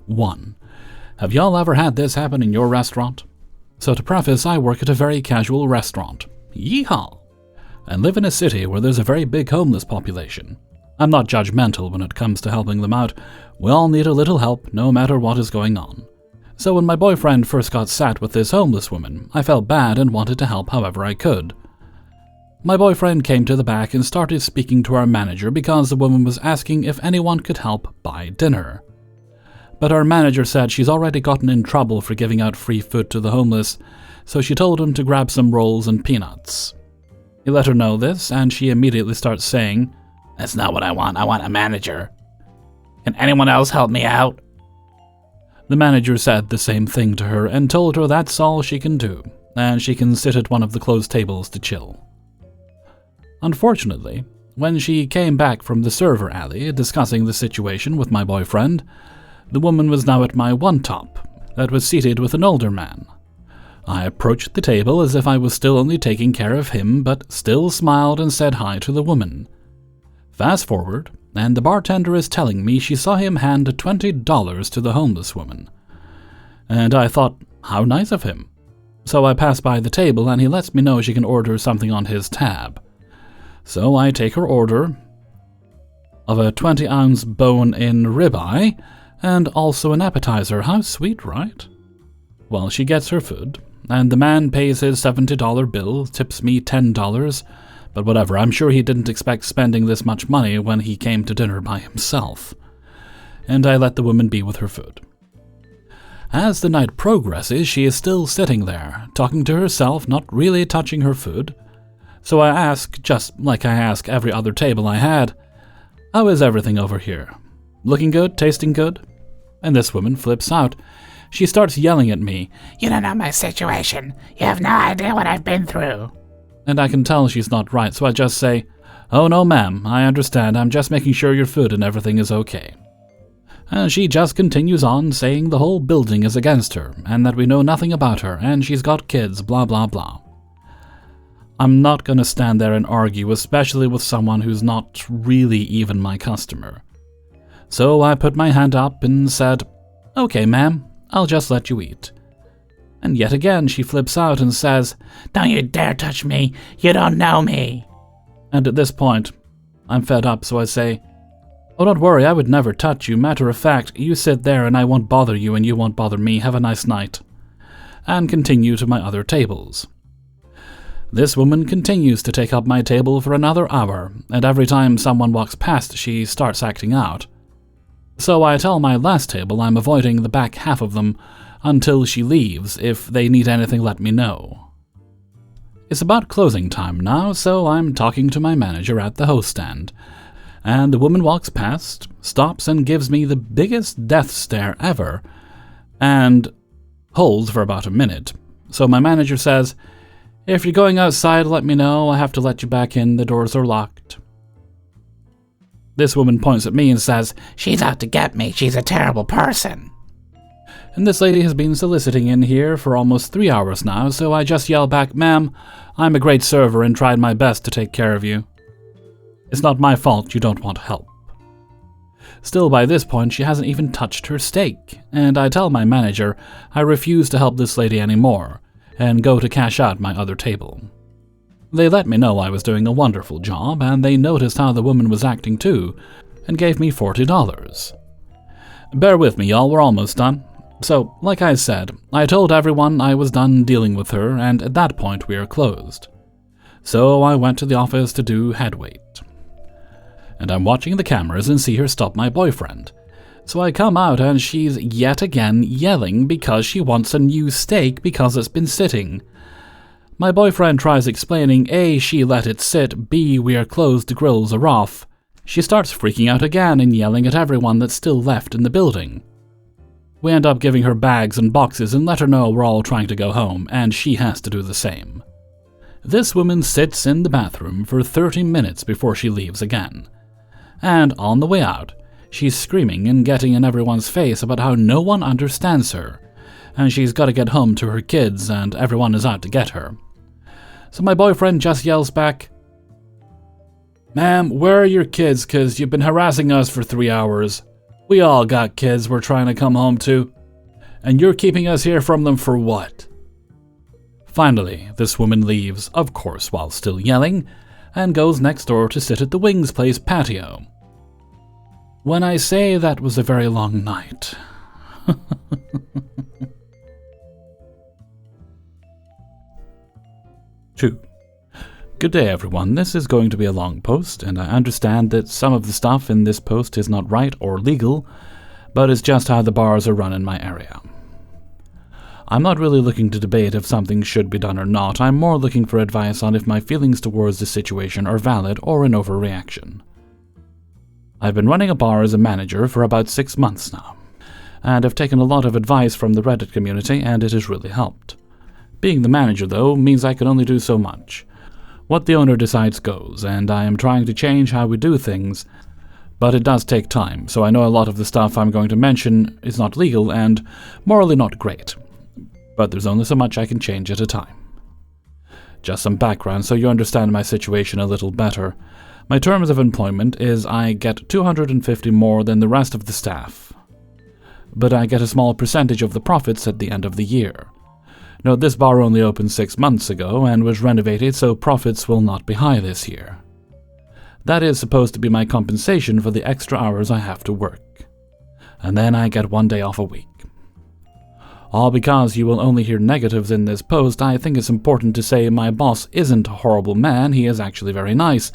1. Have y'all ever had this happen in your restaurant? So to preface, I work at a very casual restaurant. Yeehaw! And live in a city where there's a very big homeless population. I'm not judgmental when it comes to helping them out. We all need a little help, no matter what is going on. So when my boyfriend first got sat with this homeless woman, I felt bad and wanted to help however I could. My boyfriend came to the back and started speaking to our manager because the woman was asking if anyone could help buy dinner. But our manager said she's already gotten in trouble for giving out free food to the homeless, so she told him to grab some rolls and peanuts. He let her know this, and she immediately starts saying, "That's not what I want a manager. Can anyone else help me out?" The manager said the same thing to her and told her that's all she can do, and she can sit at one of the closed tables to chill. Unfortunately, when she came back from the server alley discussing the situation with my boyfriend, the woman was now at my one top, that was seated with an older man. I approached the table as if I was still only taking care of him, but still smiled and said hi to the woman. Fast forward, and the bartender is telling me she saw him hand $20 to the homeless woman. And I thought, how nice of him. So I pass by the table and he lets me know she can order something on his tab. So I take her order of a 20-ounce bone-in ribeye and also an appetizer. How sweet, right? Well, she gets her food, and the man pays his $70 bill, tips me $10, but whatever, I'm sure he didn't expect spending this much money when he came to dinner by himself. And I let the woman be with her food. As the night progresses, she is still sitting there, talking to herself, not really touching her food. So I ask, just like I ask every other table I had, "How is everything over here? Looking good? Tasting good?" And this woman flips out. She starts yelling at me, "You don't know my situation. You have no idea what I've been through." And I can tell she's not right, so I just say, "Oh no ma'am, I understand. I'm just making sure your food and everything is okay." And she just continues on saying the whole building is against her, and that we know nothing about her, and she's got kids, blah blah blah. I'm not gonna stand there and argue, especially with someone who's not really even my customer. So I put my hand up and said, "Okay ma'am, I'll just let you eat." And yet again she flips out and says, "Don't you dare touch me, you don't know me." And at this point, I'm fed up, so I say, "Oh, don't worry, I would never touch you. Matter of fact, you sit there and I won't bother you and you won't bother me. Have a nice night." And continue to my other tables. This woman continues to take up my table for another hour, and every time someone walks past, she starts acting out. So I tell my last table I'm avoiding the back half of them until she leaves. If they need anything, let me know. It's about closing time now, so I'm talking to my manager at the host stand. And the woman walks past, stops and gives me the biggest death stare ever, and holds for about a minute. So my manager says, "If you're going outside, let me know. I have to let you back in. The doors are locked." This woman points at me and says, "She's out to get me. She's a terrible person." And this lady has been soliciting in here for almost 3 hours now, so I just yell back, "Ma'am, I'm a great server and tried my best to take care of you. It's not my fault you don't want help." Still, by this point, she hasn't even touched her steak, and I tell my manager I refuse to help this lady anymore, and go to cash out my other table. They let me know I was doing a wonderful job, and they noticed how the woman was acting too, and gave me $40. Bear with me, y'all, we're almost done. So, like I said, I told everyone I was done dealing with her, and at that point we are closed. So I went to the office to do head weight. And I'm watching the cameras and see her stop my boyfriend. So I come out and she's yet again yelling because she wants a new steak because it's been sitting. My boyfriend tries explaining A, she let it sit, B, we are closed, the grills are off. She starts freaking out again and yelling at everyone that's still left in the building. We end up giving her bags and boxes and let her know we're all trying to go home, and she has to do the same. This woman sits in the bathroom for 30 minutes before she leaves again. And on the way out, she's screaming and getting in everyone's face about how no one understands her, and she's got to get home to her kids and everyone is out to get her. So my boyfriend just yells back, "Ma'am, where are your kids, 'cause you've been harassing us for 3 hours?" We all got kids we're trying to come home to. And you're keeping us here from them for what? Finally, this woman leaves, of course while still yelling, and goes next door to sit at the Wings Place patio. When I say that was a very long night. 2. Good day, everyone. This is going to be a long post, and I understand that some of the stuff in this post is not right or legal, but it's just how the bars are run in my area. I'm not really looking to debate if something should be done or not. I'm more looking for advice on if my feelings towards the situation are valid or an overreaction. I've been running a bar as a manager for about 6 months now, and I've taken a lot of advice from the Reddit community, and it has really helped. Being the manager, though, means I can only do so much. What the owner decides goes, and I am trying to change how we do things, but it does take time, so I know a lot of the stuff I'm going to mention is not legal and morally not great. But there's only so much I can change at a time. Just some background so you understand my situation a little better. My terms of employment is I get $250 more than the rest of the staff, but I get a small percentage of the profits at the end of the year. Note, this bar only opened 6 months ago and was renovated, so profits will not be high this year. That is supposed to be my compensation for the extra hours I have to work. And then I get 1 day off a week. All because you will only hear negatives in this post, I think it's important to say my boss isn't a horrible man. He is actually very nice,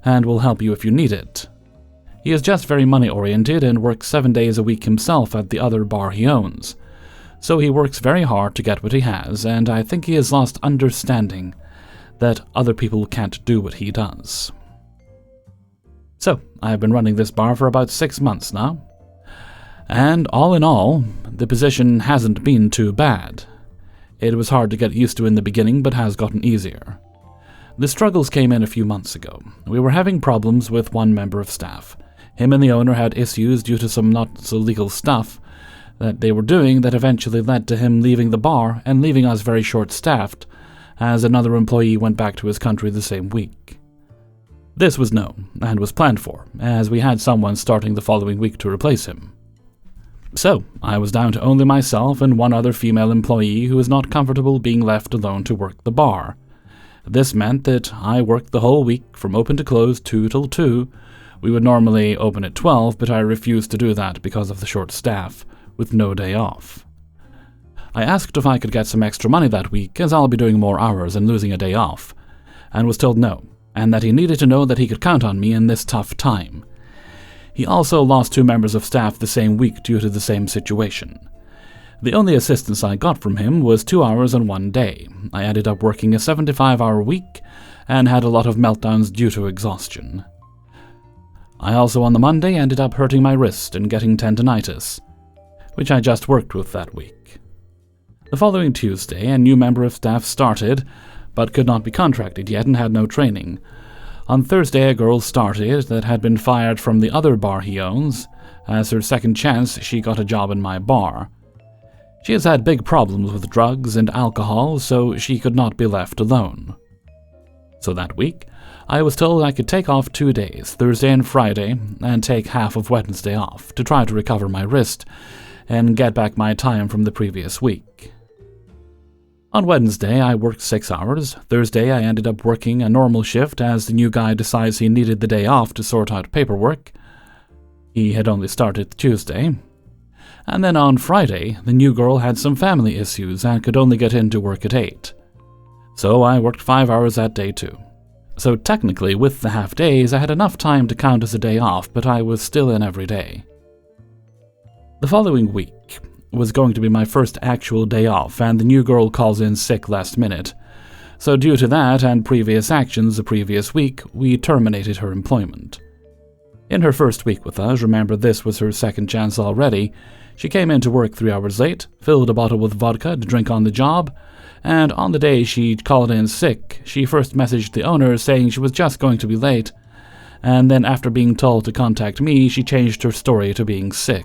and will help you if you need it. He is just very money-oriented and works 7 days a week himself at the other bar he owns. So he works very hard to get what he has, and I think he has lost understanding that other people can't do what he does. So, I have been running this bar for about 6 months now. And all in all, the position hasn't been too bad. It was hard to get used to in the beginning, but has gotten easier. The struggles came in a few months ago. We were having problems with one member of staff. Him and the owner had issues due to some not-so-legal stuff that they were doing that eventually led to him leaving the bar and leaving us very short-staffed, as another employee went back to his country the same week. This was known, and was planned for, as we had someone starting the following week to replace him. So, I was down to only myself and one other female employee who was not comfortable being left alone to work the bar. This meant that I worked the whole week from open to close 2 till 2. We would normally open at 12, but I refused to do that because of the short staff, with no day off. I asked if I could get some extra money that week, as I'll be doing more hours and losing a day off, and was told no, and that he needed to know that he could count on me in this tough time. He also lost 2 members of staff the same week due to the same situation. The only assistance I got from him was 2 hours on 1 day. I ended up working a 75-hour week and had a lot of meltdowns due to exhaustion. I also on the Monday ended up hurting my wrist and getting tendinitis, which I just worked with that week. The following Tuesday, a new member of staff started, but could not be contracted yet and had no training. On Thursday, a girl started that had been fired from the other bar he owns. As her second chance, she got a job in my bar. She has had big problems with drugs and alcohol, so she could not be left alone. So that week, I was told I could take off 2 days, Thursday and Friday, and take half of Wednesday off to try to recover my wrist and get back my time from the previous week. On Wednesday, I worked 6 hours. Thursday, I ended up working a normal shift as the new guy decides he needed the day off to sort out paperwork. He had only started Tuesday. And then on Friday, the new girl had some family issues and could only get into work at 8. So I worked 5 hours that day too. So technically, with the half days, I had enough time to count as a day off, but I was still in every day. The following week was going to be my first actual day off, and the new girl calls in sick last minute. So due to that and previous actions the previous week, we terminated her employment. In her first week with us, remember this was her second chance already, she came in to work 3 hours late, filled a bottle with vodka to drink on the job, and on the day she called in sick, she first messaged the owner saying she was just going to be late, and then after being told to contact me, she changed her story to being sick.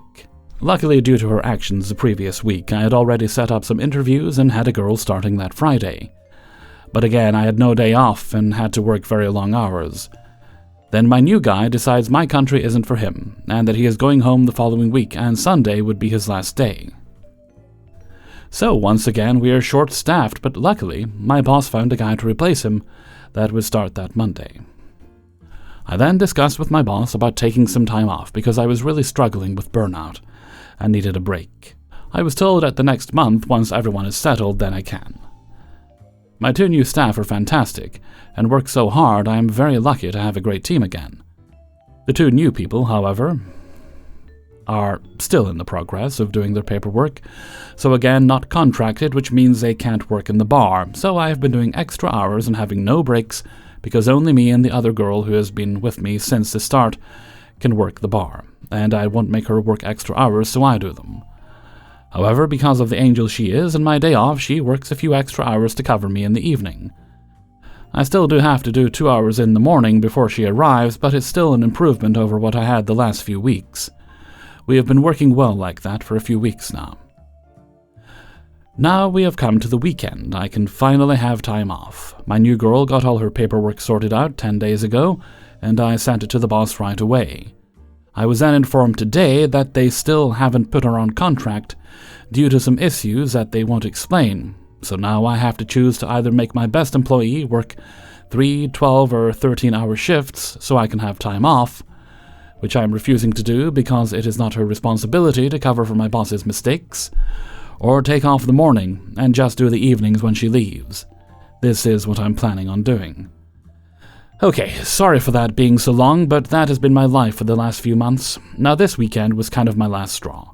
Luckily, due to her actions the previous week, I had already set up some interviews and had a girl starting that Friday. But again, I had no day off and had to work very long hours. Then my new guy decides my country isn't for him, and that he is going home the following week, and Sunday would be his last day. So once again we are short-staffed, but luckily my boss found a guy to replace him that would start that Monday. I then discussed with my boss about taking some time off because I was really struggling with burnout and needed a break. I was told at the next month, once everyone is settled, then I can. My 2 new staff are fantastic, and work so hard I am very lucky to have a great team again. The 2 new people, however, are still in the progress of doing their paperwork, so again not contracted, which means they can't work in the bar, so I have been doing extra hours and having no breaks because only me and the other girl who has been with me since the start can work the bar, and I won't make her work extra hours, so I do them. However, because of the angel she is and my day off, she works a few extra hours to cover me in the evening. I still do have to do 2 hours in the morning before she arrives, but it's still an improvement over what I had the last few weeks. We have been working well like that for a few weeks now. Now we have come to the weekend. I can finally have time off. My new girl got all her paperwork sorted out 10 days ago, and I sent it to the boss right away. I was then informed today that they still haven't put her on contract due to some issues that they won't explain, so now I have to choose to either make my best employee work 3, 12, or 13-hour shifts so I can have time off, which I am refusing to do because it is not her responsibility to cover for my boss's mistakes, or take off the morning and just do the evenings when she leaves. This is what I'm planning on doing. Okay, sorry for that being so long, but that has been my life for the last few months. Now this weekend was kind of my last straw.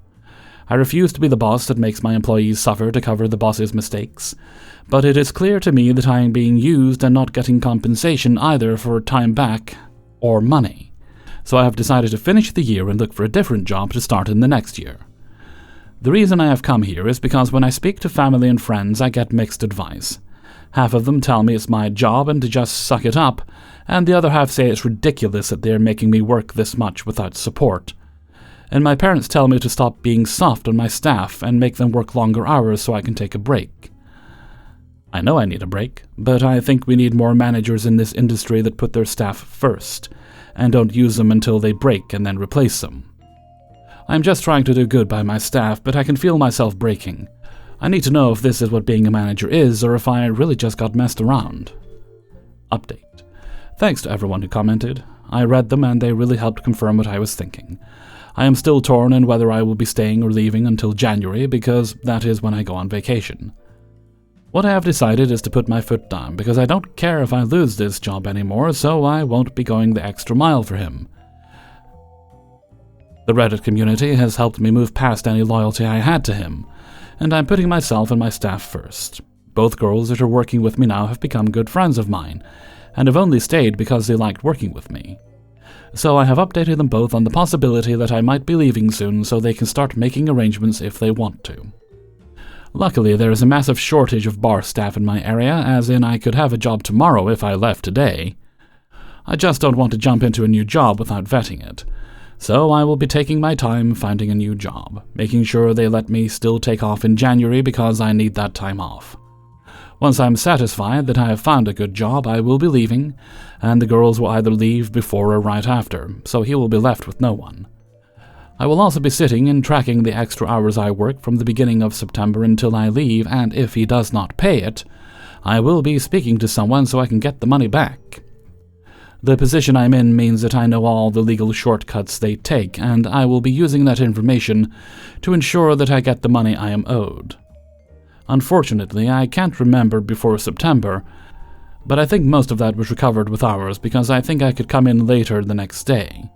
I refuse to be the boss that makes my employees suffer to cover the boss's mistakes, but it is clear to me that I am being used and not getting compensation either for time back or money. So I have decided to finish the year and look for a different job to start in the next year. The reason I have come here is because when I speak to family and friends, I get mixed advice. Half of them tell me it's my job and to just suck it up, and the other half say it's ridiculous that they are making me work this much without support. And my parents tell me to stop being soft on my staff and make them work longer hours so I can take a break. I know I need a break, but I think we need more managers in this industry that put their staff first, and don't use them until they break and then replace them. I'm just trying to do good by my staff, but I can feel myself breaking. I need to know if this is what being a manager is, or if I really just got messed around. Update. Thanks to everyone who commented. I read them and they really helped confirm what I was thinking. I am still torn on whether I will be staying or leaving until January, because that is when I go on vacation. What I have decided is to put my foot down, because I don't care if I lose this job anymore, so I won't be going the extra mile for him. The Reddit community has helped me move past any loyalty I had to him, and I'm putting myself and my staff first. Both girls that are working with me now have become good friends of mine, and have only stayed because they liked working with me. So I have updated them both on the possibility that I might be leaving soon so they can start making arrangements if they want to. Luckily, there is a massive shortage of bar staff in my area, as in I could have a job tomorrow if I left today. I just don't want to jump into a new job without vetting it. So I will be taking my time finding a new job, making sure they let me still take off in January because I need that time off. Once I'm satisfied that I have found a good job, I will be leaving, and the girls will either leave before or right after, so he will be left with no one. I will also be sitting and tracking the extra hours I work from the beginning of September until I leave, and if he does not pay it, I will be speaking to someone so I can get the money back. The position I'm in means that I know all the legal shortcuts they take, and I will be using that information to ensure that I get the money I am owed. Unfortunately, I can't remember before September, but I think most of that was recovered with hours because I think I could come in later the next day.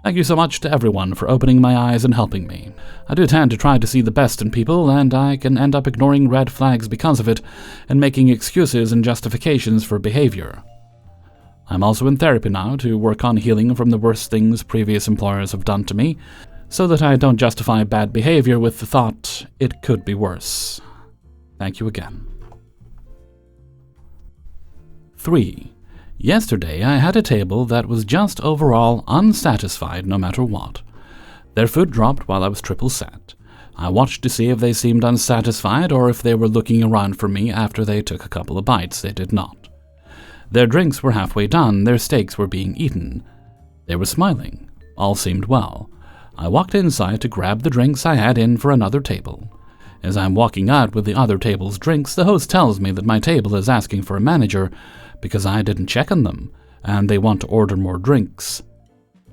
Thank you so much to everyone for opening my eyes and helping me. I do tend to try to see the best in people, and I can end up ignoring red flags because of it and making excuses and justifications for behavior. I'm also in therapy now to work on healing from the worst things previous employers have done to me, so that I don't justify bad behavior with the thought it could be worse. Thank you again. 3. Yesterday I had a table that was just overall unsatisfied no matter what. Their food dropped while I was triple set. I watched to see if they seemed unsatisfied or if they were looking around for me after they took a couple of bites. They did not. Their drinks were halfway done, their steaks were being eaten. They were smiling. All seemed well. I walked inside to grab the drinks I had in for another table. As I'm walking out with the other table's drinks, the host tells me that my table is asking for a manager because I didn't check on them, and they want to order more drinks.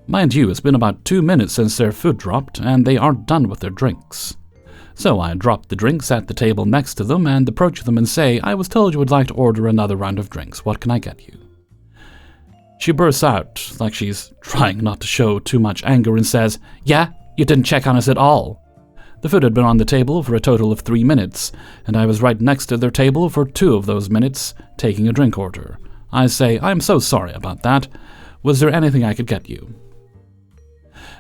Mind you, it's been about 2 minutes since their food dropped, and they aren't done with their drinks. So I drop the drinks at the table next to them and approach them and say, "I was told you would like to order another round of drinks. What can I get you?" She bursts out, like she's trying not to show too much anger, and says, "Yeah, you didn't check on us at all." The food had been on the table for a total of 3 minutes, and I was right next to their table for 2 of those minutes, taking a drink order. I say, "I'm so sorry about that. Was there anything I could get you?"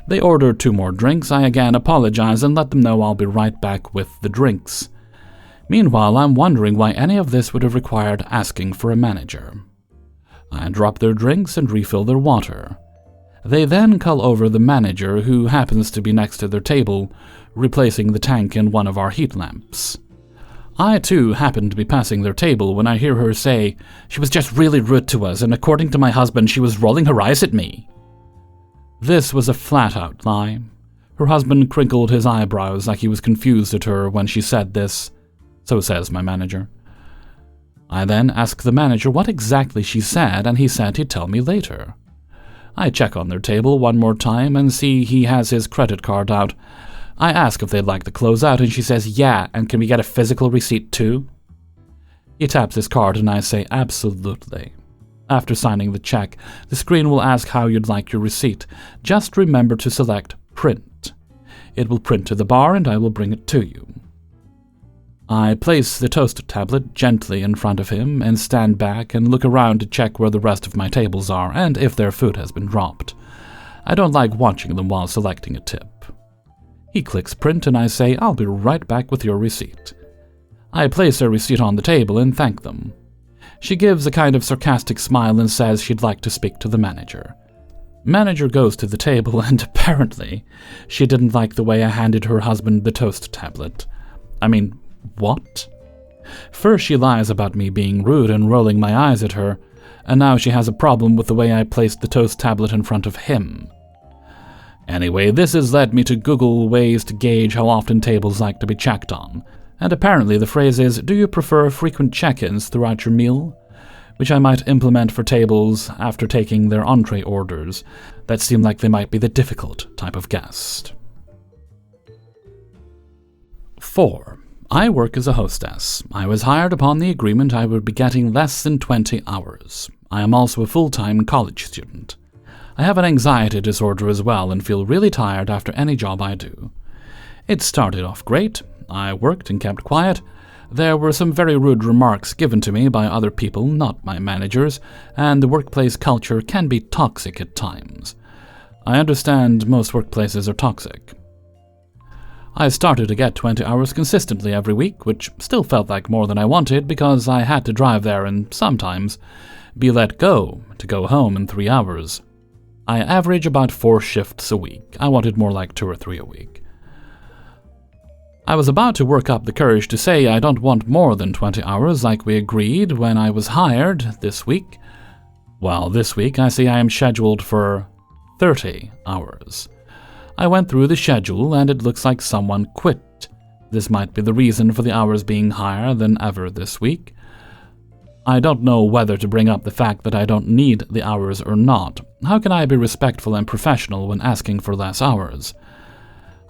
They order 2 more drinks. I again apologize and let them know I'll be right back with the drinks. Meanwhile, I'm wondering why any of this would have required asking for a manager. I drop their drinks and refill their water. They then call over the manager, who happens to be next to their table, replacing the tank in one of our heat lamps. I, too, happen to be passing their table when I hear her say, "She was just really rude to us, and according to my husband, she was rolling her eyes at me." This was a flat-out lie. Her husband crinkled his eyebrows like he was confused at her when she said this. So says my manager. I then ask the manager what exactly she said, and he said he'd tell me later. I check on their table one more time and see he has his credit card out. I ask if they'd like to close out, and she says, "Yeah, and can we get a physical receipt too?" He taps his card, and I say, "Absolutely." After signing the check, the screen will ask how you'd like your receipt. Just remember to select Print. It will print to the bar, and I will bring it to you. I place the toast tablet gently in front of him and stand back and look around to check where the rest of my tables are and if their food has been dropped. I don't like watching them while selecting a tip. He clicks print and I say, "I'll be right back with your receipt." I place her receipt on the table and thank them. She gives a kind of sarcastic smile and says she'd like to speak to the manager. Manager goes to the table and apparently she didn't like the way I handed her husband the toast tablet. I mean, what? First she lies about me being rude and rolling my eyes at her, and now she has a problem with the way I placed the toast tablet in front of him. Anyway, this has led me to Google ways to gauge how often tables like to be checked on, and apparently the phrase is, "Do you prefer frequent check-ins throughout your meal?" which I might implement for tables after taking their entree orders that seem like they might be the difficult type of guest. 4. I work as a hostess. I was hired upon the agreement I would be getting less than 20 hours. I am also a full-time college student. I have an anxiety disorder as well and feel really tired after any job I do. It started off great. I worked and kept quiet. There were some very rude remarks given to me by other people, not my managers, and the workplace culture can be toxic at times. I understand most workplaces are toxic. I started to get 20 hours consistently every week, which still felt like more than I wanted because I had to drive there and sometimes be let go to go home in 3 hours. I average about 4 shifts a week. I wanted more like 2 or 3 a week. I was about to work up the courage to say I don't want more than 20 hours like we agreed when I was hired this week. Well, this week I see I am scheduled for 30 hours. I went through the schedule and it looks like someone quit. This might be the reason for the hours being higher than ever this week. I don't know whether to bring up the fact that I don't need the hours or not. How can I be respectful and professional when asking for less hours?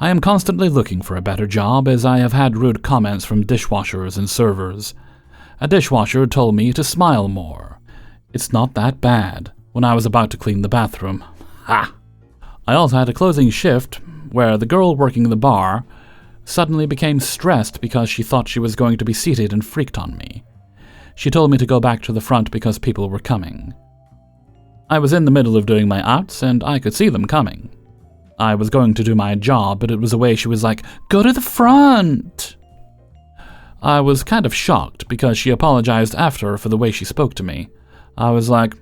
I am constantly looking for a better job as I have had rude comments from dishwashers and servers. A dishwasher told me to smile more. It's not that bad when I was about to clean the bathroom. Ha! I also had a closing shift where the girl working the bar suddenly became stressed because she thought she was going to be seated and freaked on me. She told me to go back to the front because people were coming. I was in the middle of doing my outs and I could see them coming. I was going to do my job, but it was a way she was like, "Go to the front!" I was kind of shocked because she apologized after for the way she spoke to me. I was like,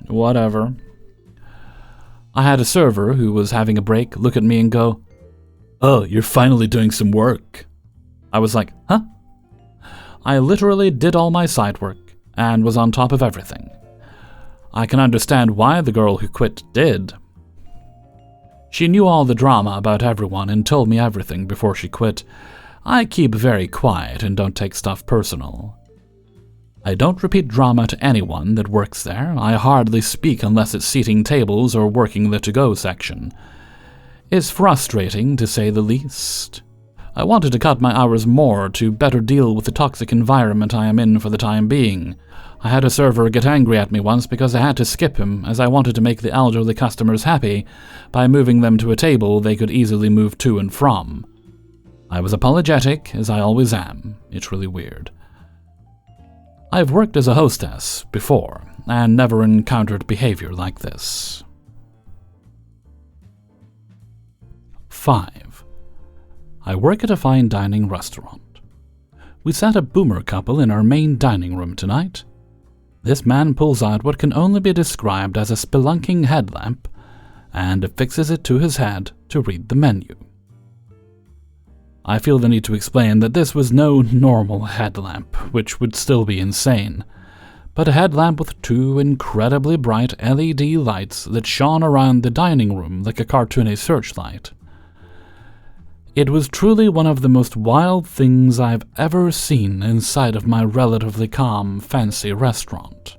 whatever. I had a server who was having a break look at me and go, "Oh, you're finally doing some work." I was like, huh? I literally did all my side work, and was on top of everything. I can understand why the girl who quit did. She knew all the drama about everyone and told me everything before she quit. I keep very quiet and don't take stuff personal. I don't repeat drama to anyone that works there. I hardly speak unless it's seating tables or working the to-go section. It's frustrating, to say the least. I wanted to cut my hours more to better deal with the toxic environment I am in for the time being. I had a server get angry at me once because I had to skip him, as I wanted to make the elderly customers happy by moving them to a table they could easily move to and from. I was apologetic, as I always am. It's really weird. I've worked as a hostess before, and never encountered behavior like this. 5. I work at a fine dining restaurant. We sat a boomer couple in our main dining room tonight. This man pulls out what can only be described as a spelunking headlamp and affixes it to his head to read the menu. I feel the need to explain that this was no normal headlamp, which would still be insane, but a headlamp with 2 incredibly bright LED lights that shone around the dining room like a cartoony searchlight. It was truly one of the most wild things I've ever seen inside of my relatively calm, fancy restaurant.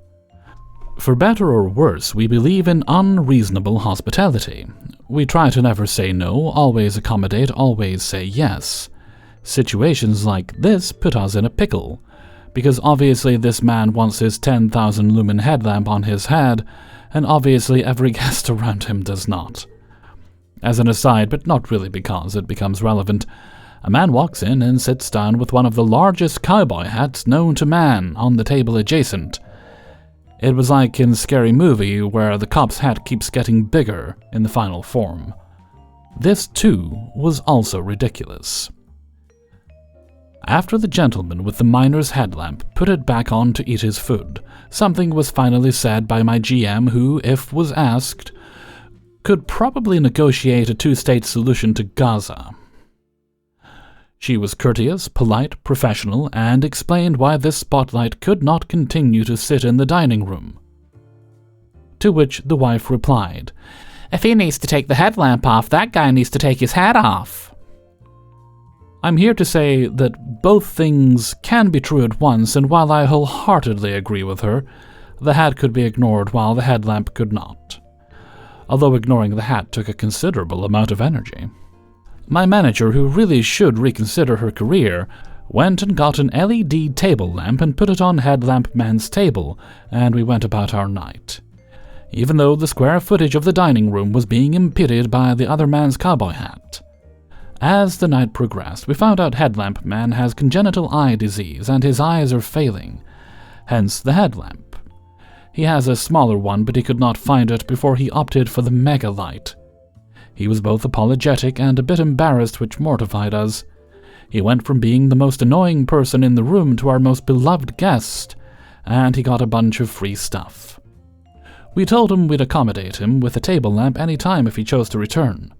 For better or worse, we believe in unreasonable hospitality. We try to never say no, always accommodate, always say yes. Situations like this put us in a pickle, because obviously this man wants his 10,000 lumen headlamp on his head, and obviously every guest around him does not. As an aside, but not really because it becomes relevant, a man walks in and sits down with one of the largest cowboy hats known to man on the table adjacent. It was like in Scary Movie, where the cop's hat keeps getting bigger in the final form. This, too, was also ridiculous. After the gentleman with the miner's headlamp put it back on to eat his food, something was finally said by my GM who, if was asked, could probably negotiate a 2-state solution to Gaza. She was courteous, polite, professional, and explained why this spotlight could not continue to sit in the dining room. To which the wife replied, "If he needs to take the headlamp off, that guy needs to take his hat off." I'm here to say that both things can be true at once, and while I wholeheartedly agree with her, the hat could be ignored while the headlamp could not. Although ignoring the hat took a considerable amount of energy. My manager, who really should reconsider her career, went and got an LED table lamp and put it on Headlamp Man's table, and we went about our night. Even though the square footage of the dining room was being impeded by the other man's cowboy hat. As the night progressed, we found out Headlamp Man has congenital eye disease and his eyes are failing, hence the headlamp. He has a smaller one, but he could not find it before he opted for the mega light. He was both apologetic and a bit embarrassed, which mortified us. He went from being the most annoying person in the room to our most beloved guest, and he got a bunch of free stuff. We told him we'd accommodate him with a table lamp any time if he chose to return.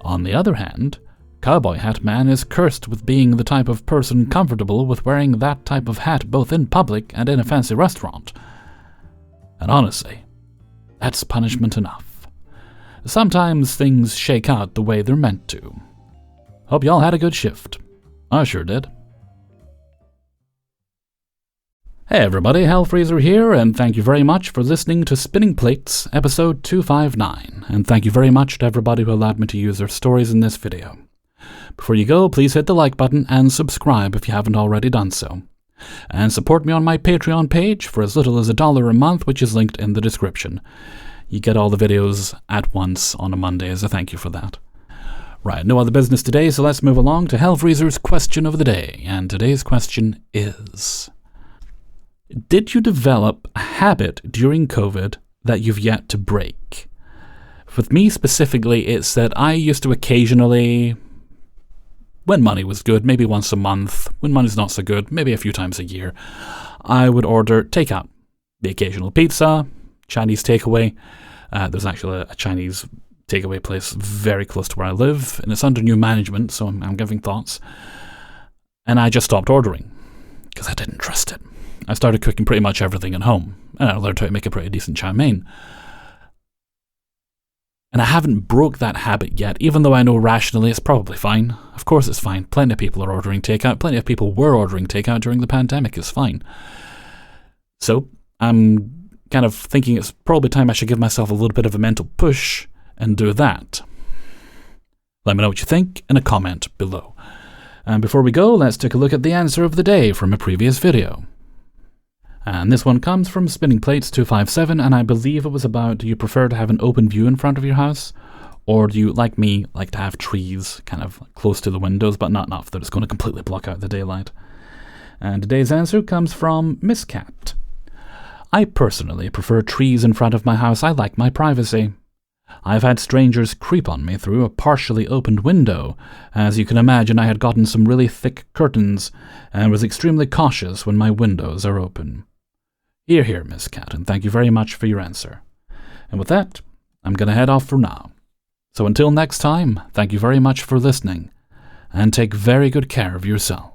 On the other hand, Cowboy Hat Man is cursed with being the type of person comfortable with wearing that type of hat both in public and in a fancy restaurant. And honestly, that's punishment enough. Sometimes things shake out the way they're meant to. Hope y'all had a good shift. I sure did. Hey everybody, Hellfreezer here, and thank you very much for listening to Spinning Plates, episode 259, and thank you very much to everybody who allowed me to use their stories in this video. Before you go, please hit the like button and subscribe if you haven't already done so. And support me on my Patreon page for as little as $1 a month, which is linked in the description. You get all the videos at once on a Monday as a thank you for that. Right, no other business today, so let's move along to Hellfreezer's question of the day. And today's question is: did you develop a habit during COVID that you've yet to break? With me specifically, it's that I used to occasionally, when money was good, maybe once a month. When money's not so good, maybe a few times a year, I would order takeout. The occasional pizza, Chinese takeaway. There's actually a Chinese takeaway place very close to where I live, and it's under new management, so I'm giving thoughts. And I just stopped ordering, because I didn't trust it. I started cooking pretty much everything at home, and I learned how to make a pretty decent chow mein. And I haven't broke that habit yet, even though I know rationally it's probably fine. Of course it's fine. Plenty of people are ordering takeout. Plenty of people were ordering takeout during the pandemic. It's fine. So I'm kind of thinking it's probably time I should give myself a little bit of a mental push and do that. Let me know what you think in a comment below. And before we go, let's take a look at the answer of the day from a previous video. And this one comes from Spinning Plates 257, and I believe it was about, do you prefer to have an open view in front of your house? Or do you, like me, like to have trees kind of close to the windows, but not enough that it's going to completely block out the daylight? And today's answer comes from Miss Cat. I personally prefer trees in front of my house. I like my privacy. I've had strangers creep on me through a partially opened window. As you can imagine, I had gotten some really thick curtains and was extremely cautious when my windows are open. Hear, hear, Miss Cat, and thank you very much for your answer. And with that, I'm going to head off for now. So until next time, thank you very much for listening, and take very good care of yourself.